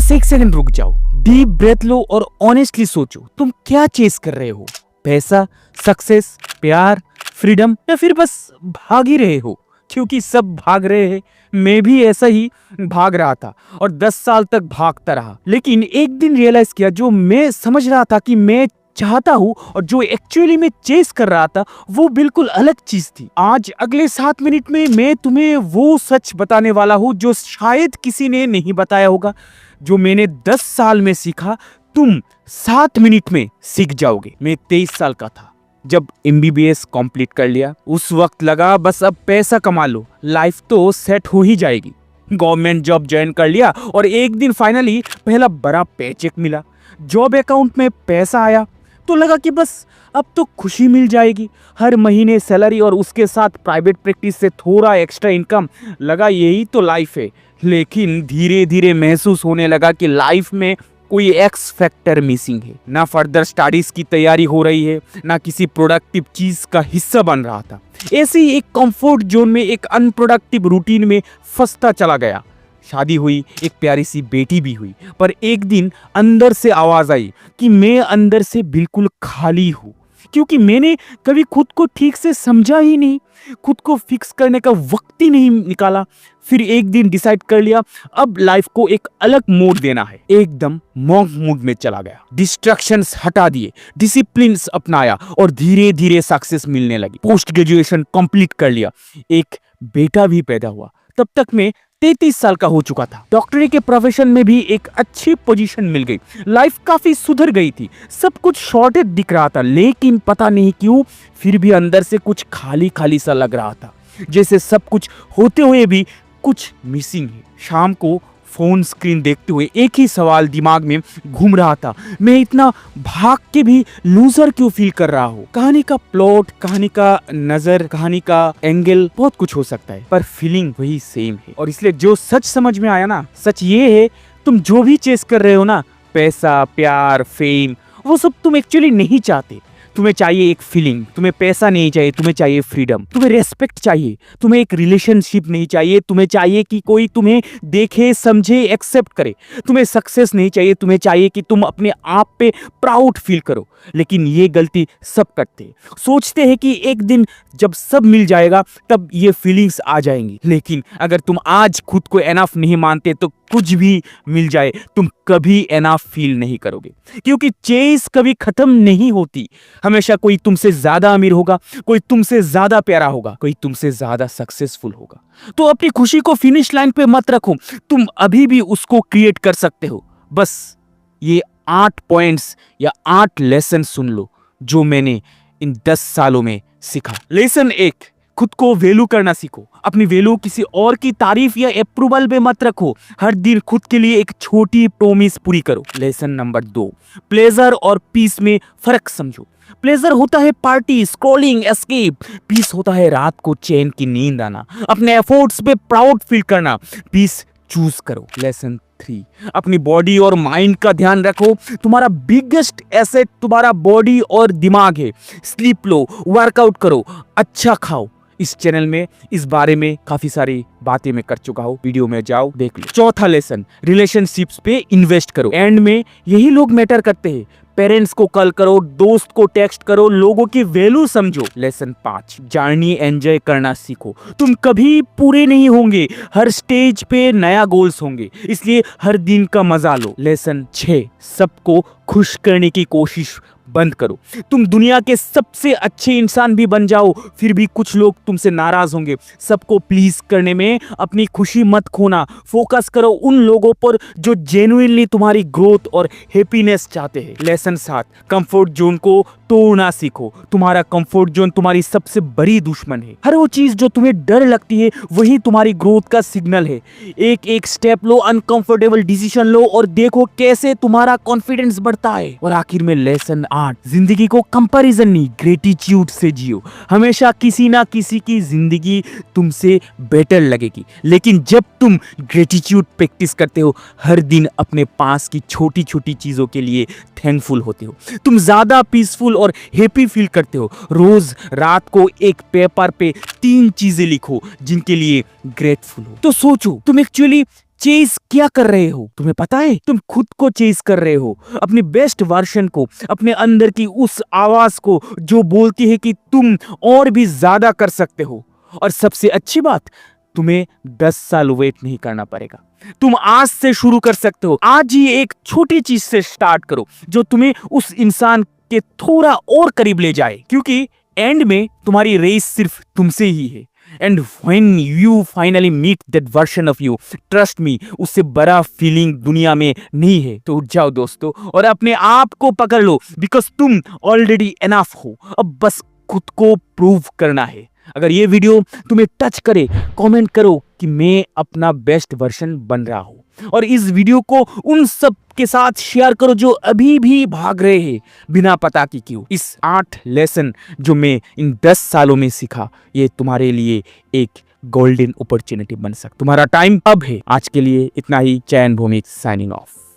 बस एक सेकंड रुक जाओ, डीप ब्रेथ लो और ऑनेस्टली सोचो तुम क्या चेस कर रहे हो। पैसा, सक्सेस, प्यार, फ्रीडम, या फिर बस भाग ही रहे हो क्योंकि सब भाग रहे हैं। मैं भी ऐसा ही भाग रहा था और 10 साल तक भागता रहा, लेकिन एक दिन रियलाइज किया जो मैं समझ रहा था कि मैं चाहता हूं और जो एक्चुअली मैं चेस कर रहा था वो बिल्कुल अलग चीज थी। आज अगले 7 मिनट में मैं तुम्हें वो सच बताने वाला हूं जो शायद किसी ने नहीं बताया होगा। जो मैंने 10 साल में सीखा तुम 7 मिनट में सीख जाओगे। मैं 23 साल का था जब MBBS कंप्लीट कर लिया। उस वक्त लगा बस अब पैसा कमा लो, लाइफ तो सेट हो ही जाएगी। गवर्नमेंट जॉब ज्वाइन कर लिया और एक दिन फाइनली पहला बड़ा पेचेक मिला। जॉब अकाउंट में पैसा आया तो लगा कि बस अब तो खुशी मिल जाएगी। हर महीने सैलरी और उसके साथ प्राइवेट प्रैक्टिस से थोड़ा एक्स्ट्रा इनकम, लगा यही तो लाइफ है। लेकिन धीरे धीरे महसूस होने लगा कि लाइफ में कोई एक्स फैक्टर मिसिंग है। ना फर्दर स्टडीज की तैयारी हो रही है, ना किसी प्रोडक्टिव चीज का हिस्सा बन रहा था। ऐसे ही एक कंफर्ट जोन में, एक अनप्रोडक्टिव रूटीन में फंसता चला गया। शादी हुई, एक प्यारी सी बेटी भी हुई, पर एक दिन अंदर से आवाज आई कि मैं अंदर से बिल्कुल खाली हूं, क्योंकि मैंने कभी खुद को ठीक से समझा ही नहीं, खुद को फिक्स करने का वक्त ही नहीं निकाला। फिर एक दिन डिसाइड कर लिया अब लाइफ को एक अलग मोड देना है। एकदम मॉन्क मूड में चला गया, डिस्ट्रैक्शंस हटा दिए, डिसिप्लिन अपनाया और धीरे धीरे सक्सेस मिलने लगी। पोस्ट ग्रेजुएशन कंप्लीट कर लिया, एक बेटा भी पैदा हुआ। तब तक मैं 33 साल का हो चुका था। डॉक्टरी के प्रोफेशन में भी एक अच्छी पोजीशन मिल गई। लाइफ काफी सुधर गई थी, सब कुछ शॉर्टेज दिख रहा था, लेकिन पता नहीं क्यों फिर भी अंदर से कुछ खाली खाली सा लग रहा था, जैसे सब कुछ होते हुए भी कुछ मिसिंग है। शाम को फोन स्क्रीन देखते हुए एक ही सवाल दिमाग में घूम रहा था, मैं इतना भाग के भी लूजर क्यों फील कर रहा हूँ। कहानी का प्लॉट, कहानी का नजर, कहानी का एंगल बहुत कुछ हो सकता है, पर फीलिंग वही सेम है। और इसलिए जो सच समझ में आया ना, सच ये है तुम जो भी चेस कर रहे हो ना, पैसा, प्यार, फेम, वो सब तुम एक्चुअली नहीं चाहते। तुम्हें चाहिए एक फीलिंग, तुम्हें पैसा नहीं चाहिए, तुम्हें चाहिए फ्रीडम, तुम्हें रेस्पेक्ट चाहिए, तुम्हें एक रिलेशनशिप नहीं चाहिए, तुम्हें चाहिए कि कोई तुम्हें देखे, समझे, एक्सेप्ट करे, तुम्हें सक्सेस नहीं चाहिए, तुम्हें चाहिए कि तुम अपने आप पे प्राउड फील करो। लेकिन ये गलती सब करते हैं, सोचते हैं कि एक दिन जब सब मिल जाएगा तब ये फीलिंग्स आ जाएंगी। लेकिन अगर तुम आज खुद को एनफ नहीं मानते तो कुछ भी मिल जाए तुम कभी एनफ फील नहीं करोगे, क्योंकि चेस कभी खत्म नहीं होती। हमेशा कोई तुमसे ज्यादा अमीर होगा, कोई तुमसे ज्यादा प्यारा होगा, कोई तुमसे ज्यादा सक्सेसफुल होगा। तो अपनी खुशी को फिनिश लाइन पे मत रखो, तुम अभी भी उसको क्रिएट कर सकते हो। बस ये 8 पॉइंट्स या 8 लेसन सुन लो जो मैंने इन 10 सालों में सीखा। लेसन 1, खुद को वैल्यू करना सीखो। अपनी वैल्यू किसी और की तारीफ या अप्रूवल में मत रखो, हर दिन खुद के लिए एक छोटी प्रॉमिस पूरी करो। लेसन नंबर 2, प्लेजर और पीस में फर्क समझो। प्लेजर होता है पार्टी, स्क्रॉलिंग, एस्केप। पीस होता है रात को चैन की नींद आना, अपने एफर्ट्स पे प्राउड फील करना। पीस चूज करो। लेसन 3, अपनी बॉडी और माइंड का ध्यान रखो। तुम्हारा बिगेस्ट एसेट तुम्हारा बॉडी और दिमाग है। स्लीप लो, वर्कआउट करो, अच्छा खाओ। इस चैनल में इस बारे में काफी सारी बातें मैं कर चुका हूँ, वीडियो में जाओ देख लो। चौथा लेसन, रिलेशनशिप्स पे इन्वेस्ट करो। एंड में यही लोग मैटर करते हैं। पेरेंट्स को कॉल करो, दोस्त को टेक्स्ट करो, लोगों की वैल्यू समझो। लेसन 5, जर्नी एंजॉय करना सीखो। तुम कभी पूरे नहीं होंगे, हर स्टेज पे नया गोल्स होंगे, इसलिए हर दिन का मजा लो। लेसन 6, सबको खुश करने की कोशिश बंद करो। तुम दुनिया के सबसे अच्छे इंसान भी बन जाओ, फिर भी कुछ लोग तुमसे नाराज होंगे। सबको प्लीज करने में अपनी खुशी मत खोना। फोकस करो उन लोगों पर जो जेन्युइनली तुम्हारी ग्रोथ और हैप्पीनेस चाहते हैं। लेसन 7, कंफर्ट जोन को तोड़ना सीखो। तुम्हारा कंफर्ट जोन तुम्हारी सबसे बड़ी दुश्मन है। हर वो चीज जो तुम्हें डर लगती है वही तुम्हारी ग्रोथ का सिग्नल है। एक एक स्टेप लो, अनकंफर्टेबल डिसीजन लो और देखो कैसे तुम्हारा कॉन्फिडेंस बढ़ता है। और आखिर में लेसन 8, जिंदगी को कंपैरिजन नहीं, ग्रेटिट्यूड से जियो। हमेशा किसी ना किसी की जिंदगी तुमसे बेटर लगेगी, लेकिन जब तुम ग्रेटिट्यूड प्रैक्टिस करते हो, हर दिन अपने पास की छोटी छोटी चीजों के लिए थैंकफुल होते हो, तुम ज्यादा पीसफुल और हैप्पी फील करते हो। रोज रात को एक पेपर पे 3 चीजें लिखो जिनके लिए ग्रेटफुल हो। तो सोचो तुम एक्चुअली चेस क्या कर रहे हो तुम्हें पता है? तुम खुद को चेस कर रहे हो, अपनी बेस्ट वर्जन को, अपने अंदर की उस आवाज को जो बोलती है कि तुम और भी ज्यादा कर सकते हो। और सबसे अच्छी बात, तुम्हें 10 साल वेट नहीं करना पड़ेगा। तुम आज से शुरू कर सकते हो। आज ही एक छोटी चीज से स्टार्ट करो जो तुम्हें उस इंसान के थोड़ा और करीब ले जाए, क्योंकि एंड में तुम्हारी रेस सिर्फ तुमसे ही है। And when you finally meet that version of you, trust me, उससे बड़ा फीलिंग दुनिया में नहीं है। तो उठ जाओ दोस्तों और अपने आप को पकड़ लो, बिकॉज तुम ऑलरेडी एनफ हो। अब बस खुद को प्रूव करना है। अगर ये वीडियो तुम्हें टच करे, कमेंट करो कि मैं अपना बेस्ट वर्जन बन रहा हूं। और इस वीडियो को उन सब के साथ शेयर करो जो अभी भी भाग रहे हैं बिना पता कि क्यों। इस 8 लेसन जो मैं इन 10 सालों में सीखा, ये तुम्हारे लिए एक गोल्डन अपॉर्चुनिटी बन सकता। तुम्हारा टाइम अब है। आज के लिए इतना ही। चयन भूमिक साइनिंग ऑफ।